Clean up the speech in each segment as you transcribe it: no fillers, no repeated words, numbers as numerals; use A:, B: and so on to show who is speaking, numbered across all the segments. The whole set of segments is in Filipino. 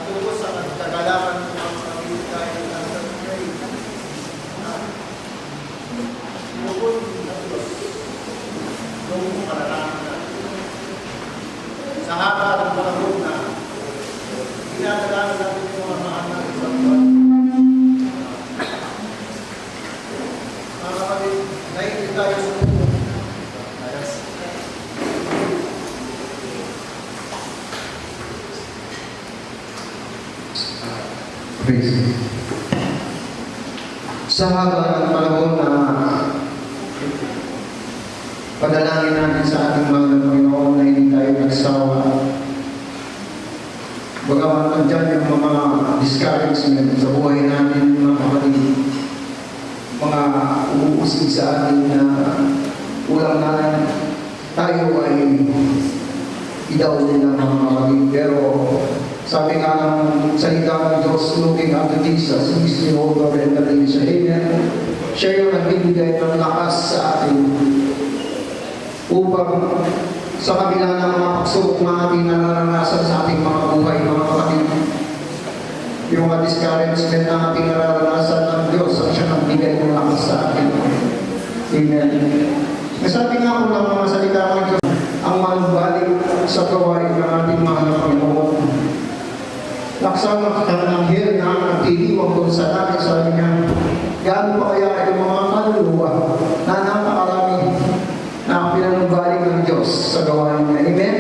A: tungkol sa kagalakan ng mga pamilya ng Sanggay. Sinubod ng Diyos noong panalangin natin. Sa haba ng panahon na ginadalangin natin yung mga mahal na isang buwan. Mga kapatid, nainit tayo sa mundo.
B: Praise. Sa haba ng panahon na padalangin natin sa ating mga Panginoon na hindi tayo nagsawa. Bagaman nandyan yung mga discouragement sa buhay natin, mga kapatid, mga umuusig sa atin na ulang na tayo ay idaw nila mga kapatid. Pero sabi nga ng salita ng Diyos, looking unto Jesus, who is the author and the finisher. Amen. Siya yung nagbibigay ng lakas sa atin upang sa kabila ng mga pagsubok na ating nararanasan sa ating mga buhay, mga kapatid, yung mga discouragement na ating nararanasan ng Diyos, ang siya nagbigay ng lakas sa atin. Amen. Nasabi nga ko ng mga salita ng Diyos, ang manumbalik sa gawain ng ating mahal na Panginoon. Naksama ka ng hil na nagtiliwag doon sa natin sa kanya. Gaano pa kaya yung mga kaluluwa na napakarami na pinanumbalik ng Diyos sa gawain niya. Amen?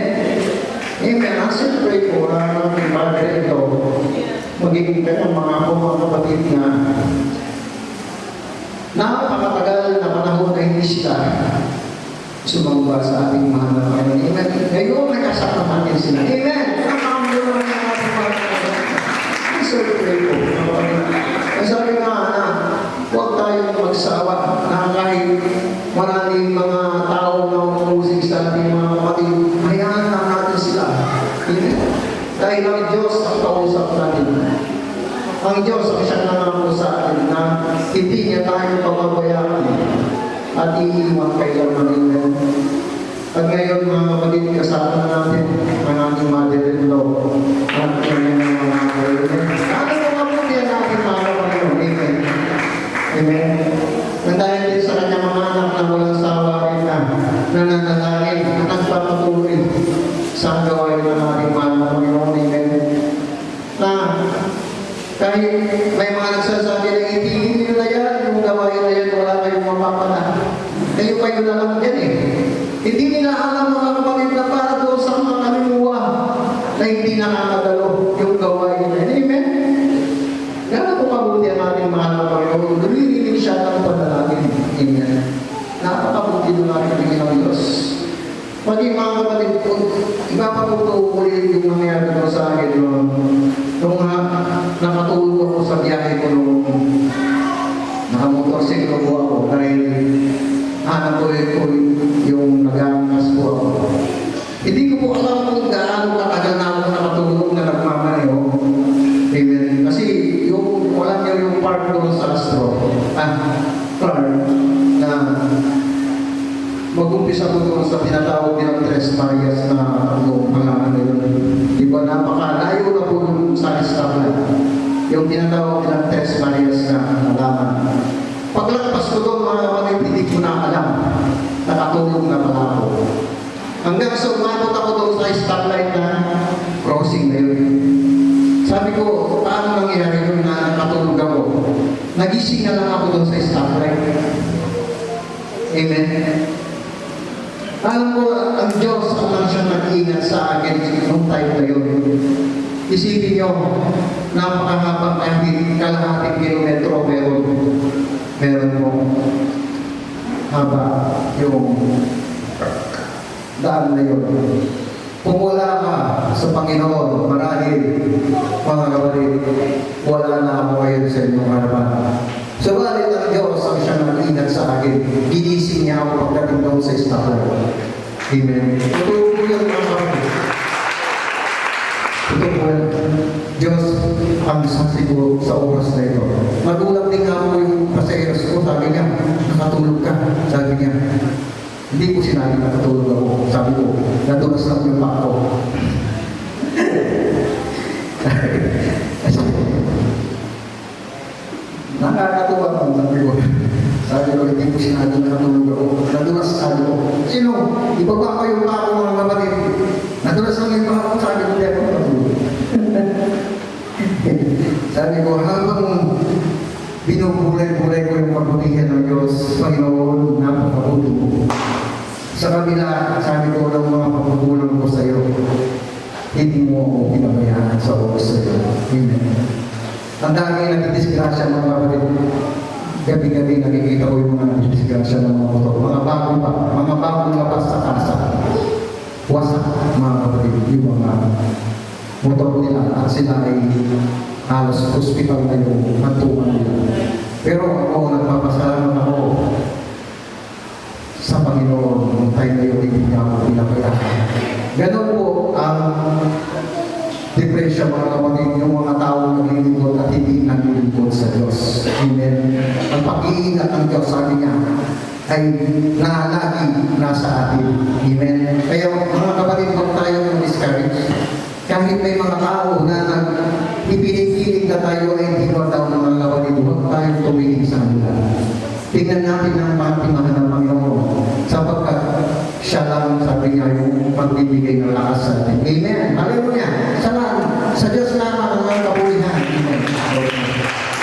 B: Amen. As pray po na ating Padre ito, magiging ka ng mga kapatid na napakatagal na panahon na hindi sila sumamba sa ating mahal na Panginoon. Amen. Ngayon, nagkasama natin sila. Amen. Sabi nga na huwag tayong magsawa na kahit maraming mga tao na umusig sa ating mga kapatid, hayaan lang natin sila. Dahil ang Diyos ang kausap natin. Ang Diyos ang siyang nangako sa atin na hindi niya tayo papabayaan at iiwan kailanman nila. At ngayon mga kapatid, kasama na natin ang ating mother-in-law at ang mga mother-in-law. Amen. Nandahil din sa kanyang mga anak na walang sawa rin na nananalangin at nagpapatuloy sa gawain ng ating mahal na Panginoon. Amen. Na kahit may mga nagsasabi na itigil nyo na yan, yung gawain na yan, wala kayong mapapala. Kayo na lang yan eh. Hindi nila alam mga kapatid na para doon sa mga kaluluwa na hindi nakakadalo yung gawain na yan. Amen. Gano'n po mabuti ang ating mahal na Panginoon. Lumililig siya ng panalangin. Amen. Napakabuti ng ating Panginoon Diyos. Pati mga kapatid po, ipapaputuloy yung nangyari ko sa akin nung nakatulog ako sa biyahe ko nung nakamotorsiklo po ako dahil hanap ko yung nag-aangas po ako. Hindi ko po alam kung gaano katagal na ako nakatulog na nagmamaneho. Amen. Kasi wala niyo yung park doon sa Astro. Park na mag-umpisa ko doon sa tinatawag nilang Tres Marias na mga ano yun. Diba, napakalayo na po doon sa Estable. Yung tinatawag nilang Tres Marias na nalaman. Paglagpas ko doon, mga kapatid, hindi ko na alam. Nakatulog na pala ako. Hanggang sa umabot ako doon sa stoplight na crossing na yun. Sabi ko, paano nangyari yun na nakatulog ako? Nagising na lang ako doon sa stoplight. Amen. Alam ko, ang Diyos ang lang siyang nag-iingat sa akin noong time na yun. Isipin nyo, napakahabang kahit kalahating kilometro meron mo haba yung daan na yun. Kung wala ka sa Panginoon, marahil, mga kapatid, wala na ako ngayon sa inyong harapan. Subalit ang Diyos ang siyang nag-ingat sa akin. Ginising niya ako pagdating doon sa stoplight. Amen. Totoo po yan, mga kapatid. Totoo po yan. Diyos ang saksi ko sa oras na ito. Magulang din ako yung pasayeros ko. Sabi niya, nakatulog ka. Sabi niya, hindi ko sinabi nakatulog ako. Sabi ko, nadulas lang yung pa ako. sinado nakatulog ako. Nadulas sabi ko, sino? Ibaba kayo pa ako mga kapatid. Nadulas lang yung pa ako, sabi ko, hindi ako natulog. Sabi ko, habang binubulay-bulay ko yung kabutihan ng Diyos, Panginoon, napakabuti mo. Sa kabila, sabi ko ng mga pagkukulang ko sa iyo, hindi mo ako pinabayaan sa oras sa iyo. Amen. Ang dami nagdidisgrasya mga kapatid. Gabi-gabi nakikita ko yung mga nagdidisgrasya ng mga motor. Mga bagong labas sa kasa. Wasak mga kapatid, yung mga motor nila at sila ay halos hospital na yung nantungan nila. Pero ako, nagpapasalamat ako sa Panginoon nung tayo na yun, hindi niya ako pinabayaan. Ganon po ang depresya mga kapatid, yung mga taong naglilingkod at hindi naglilingkod sa Diyos. Amen. Ang pag-iingat ng Diyos, sabi niya, ay lagi nasa atin. Amen. Kaya mga kapatid, huwag tayo discourage. Kahit may mga tao na ipinipilig na tayo ay hindi mo daw ng mga kapatid, huwag tayo tumingin sa kanila. Tingnan natin ang patimahan ng Panginoon sapagkat siya lang, sabi niya, yung pagbibigay ng lakas sa atin. Amen. Hallelujah. Sa Diyos lamang ang mga